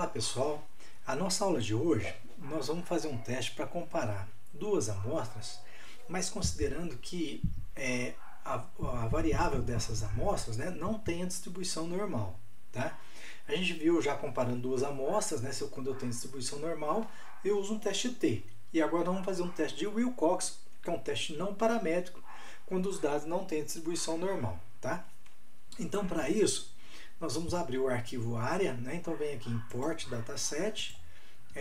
Olá pessoal, a nossa aula de hoje nós vamos fazer um teste para comparar duas amostras, mas considerando que a variável dessas amostras, né, não tem a distribuição normal. Tá? A gente viu já comparando duas amostras, né, quando eu tenho distribuição normal, eu uso um teste T. E agora vamos fazer um teste de Wilcox, que é um teste não paramétrico, quando os dados não têm distribuição normal. Tá? Então, para isso, nós vamos abrir o arquivo área, né? Então vem aqui Import Dataset,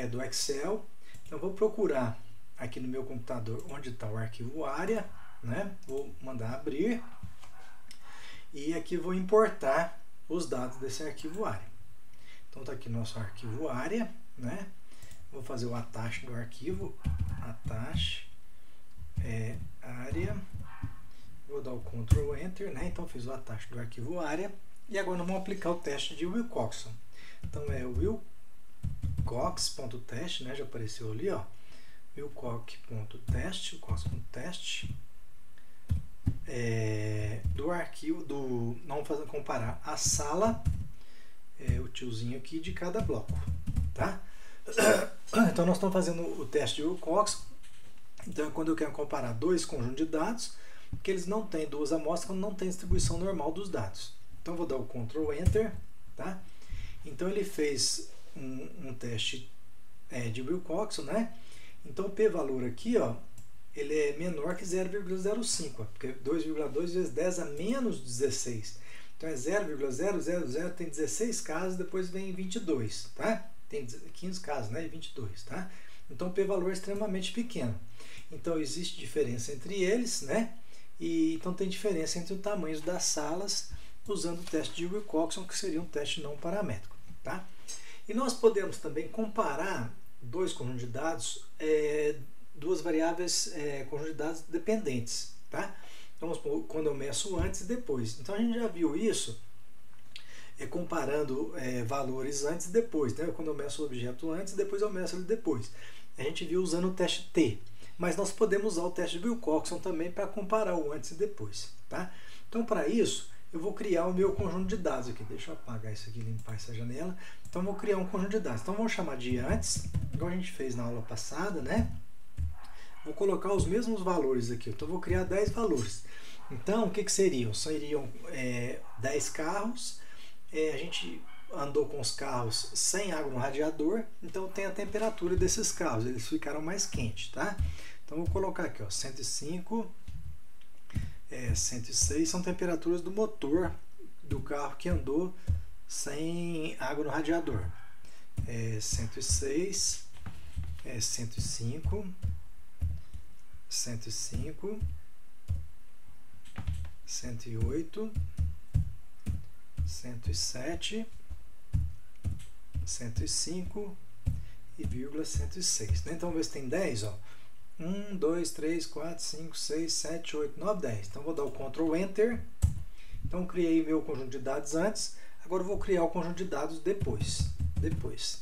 do Excel. Então vou procurar aqui no meu computador onde está o arquivo área, né? Vou mandar abrir e aqui vou importar os dados desse arquivo área. Então está aqui nosso arquivo área, né? Vou fazer o attach do arquivo, attach área. Vou dar o Ctrl Enter, né? Então fiz o attach do arquivo área. E agora nós vamos aplicar o teste de Wilcox. Então é wilcox.test, né? Já apareceu ali, ó. Wilcox.test, Wilcox.test. Do arquivo vamos comparar a sala, o tiozinho aqui de cada bloco, tá? Então nós estamos fazendo o teste de Wilcox. Então é quando eu quero comparar dois conjuntos de dados, que eles não têm duas amostras, quando não tem distribuição normal dos dados. Então vou dar o Ctrl Enter, tá? Então ele fez um teste de Wilcox, né? Então o p-valor aqui, ó, ele é menor que 0,05, porque 2,2 vezes 10 a menos 16. Então é 0,000, tem 16 casos, depois vem 22, tá? Tem 15 casos, né? E 22, tá? Então o p-valor é extremamente pequeno. Então existe diferença entre eles, né? E então tem diferença entre os tamanhos das salas usando o teste de Wilcox, que seria um teste não paramétrico, tá? E nós podemos também comparar dois conjuntos de dados, duas variáveis, conjuntos de dados dependentes, tá? Então, quando eu meço antes e depois. Então a gente já viu isso comparando valores antes e depois, né? Quando eu meço o objeto antes e depois eu meço ele depois. A gente viu usando o teste T. Mas nós podemos usar o teste de Wilcox também para comparar o antes e depois, tá? Então, para isso, eu vou criar o meu conjunto de dados aqui. Deixa eu apagar isso aqui, limpar essa janela. Então, eu vou criar um conjunto de dados. Então, vamos chamar de antes, igual a gente fez na aula passada, né? Vou colocar os mesmos valores aqui. Então, eu vou criar 10 valores. Então, o que seriam? Seriam 10 carros. A gente andou com os carros sem água no radiador, então tem a temperatura desses carros, eles ficaram mais quentes, tá? Então vou colocar aqui, ó, 105, 106 são temperaturas do motor do carro que andou sem água no radiador. 106, 105, 105, 108, 107, 105 e 106. Né? Então vamos ver se tem 10. Ó. 1, 2, 3, 4, 5, 6, 7, 8, 9, 10. Então vou dar o Ctrl Enter. Então criei meu conjunto de dados antes. Agora eu vou criar o conjunto de dados depois.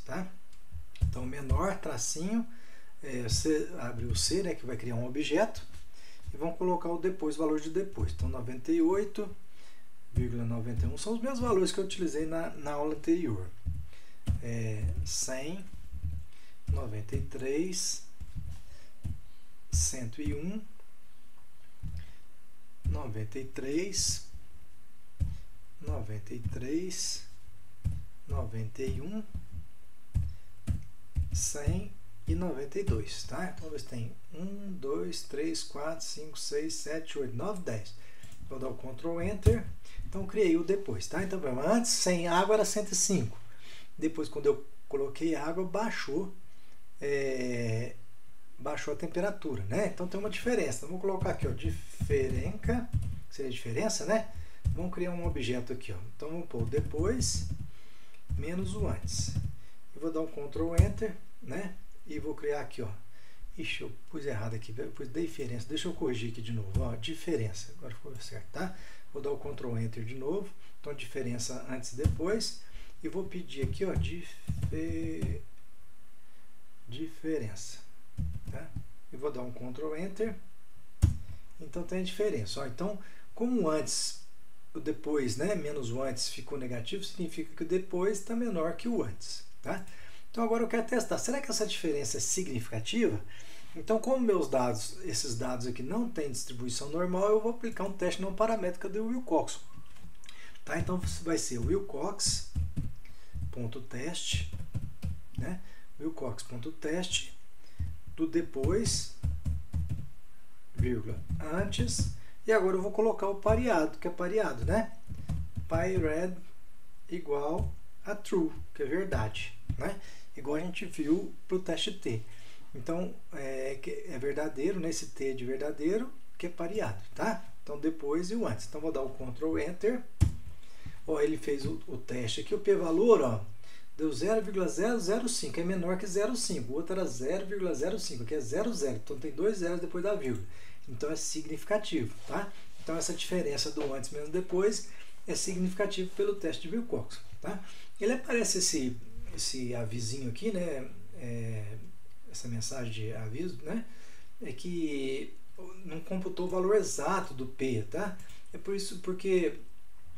Tá? Então menor, tracinho, você abre o C, né, que vai criar um objeto. E vamos colocar o depois, o valor de depois. Então 98,91 são os mesmos valores que eu utilizei na aula anterior. 100, 93, 101, 93, 93, 91, 100 e 92, tá? Então, você tem 1, 2, 3, 4, 5, 6, 7, 8, 9, 10. Vou dar o Ctrl Enter. Então, criei o depois, tá? Então, antes, sem água era 105. Depois, quando eu coloquei água, baixou a temperatura, né? Então, tem uma diferença. Então, vou colocar aqui, ó, diferença, que seria a diferença, né? Vamos criar um objeto aqui, ó. Então, vamos pôr o depois menos o antes. Eu vou dar um Ctrl Enter, né? E vou criar aqui, ó. Ixi, eu pus errado aqui, eu pus diferença. Deixa eu corrigir aqui de novo, ó. Diferença. Agora ficou certo, tá? Vou dar o Ctrl Enter de novo. Então, diferença antes e depois. E vou pedir aqui, ó, diferença, tá? E vou dar um Ctrl Enter. Então tem a diferença, ó. Então, como o antes, o depois, né, menos o antes ficou negativo, significa que o depois está menor que o antes, tá? Então agora eu quero testar, será que essa diferença é significativa? Então, como meus dados, esses dados aqui não têm distribuição normal, eu vou aplicar um teste não paramétrico do Wilcox. Tá? Então vai ser Wilcox.teste, né? Wilcox.teste do depois, vírgula, antes, e agora eu vou colocar o pareado, que é pareado, né? PyRed igual a true, que é verdade, né? Igual a gente viu para o teste T. Então, é verdadeiro, né? Esse T é de verdadeiro, que é pareado, tá? Então, depois e o antes. Então, vou dar o Ctrl Enter. Ó, ele fez o teste aqui, o p-valor, ó, deu 0,005, é menor que 0,5. O outro era 0,05, aqui é 0,0. Então, tem 2 zeros depois da vírgula. Então, é significativo, tá? Então, essa diferença do antes menos depois é significativo pelo teste de Wilcox, tá? Ele aparece esse avisinho aqui, né? Essa mensagem de aviso, né? É que não computou o valor exato do P, tá? É por isso, porque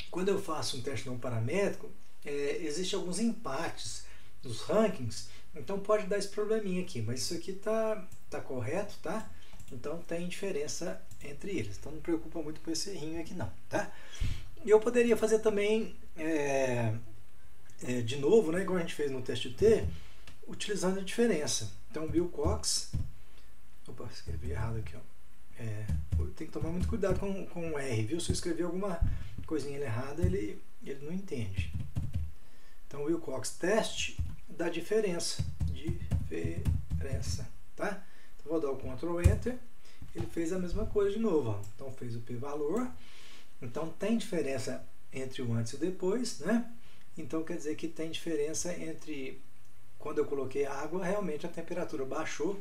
quando eu faço um teste não paramétrico, existem alguns empates nos rankings, então pode dar esse probleminha aqui, mas isso aqui tá correto, tá? Então tem diferença entre eles, então não preocupa muito com esse errinho aqui não, tá? E eu poderia fazer também, de novo, né, igual a gente fez no teste T, utilizando a diferença. Então, Wilcox, opa, escrevi errado aqui, ó. Tem que tomar muito cuidado com o R, viu? Se eu escrever alguma coisinha errada, ele não entende. Então, Wilcox teste da diferença, tá? Então, vou dar o Ctrl Enter, ele fez a mesma coisa de novo, ó. Então, fez o p-valor, então tem diferença entre o antes e o depois, né? Então, quer dizer que tem diferença entre... Quando eu coloquei água, realmente a temperatura baixou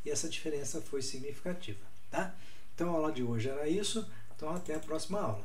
e essa diferença foi significativa, tá? Então a aula de hoje era isso, então até a próxima aula.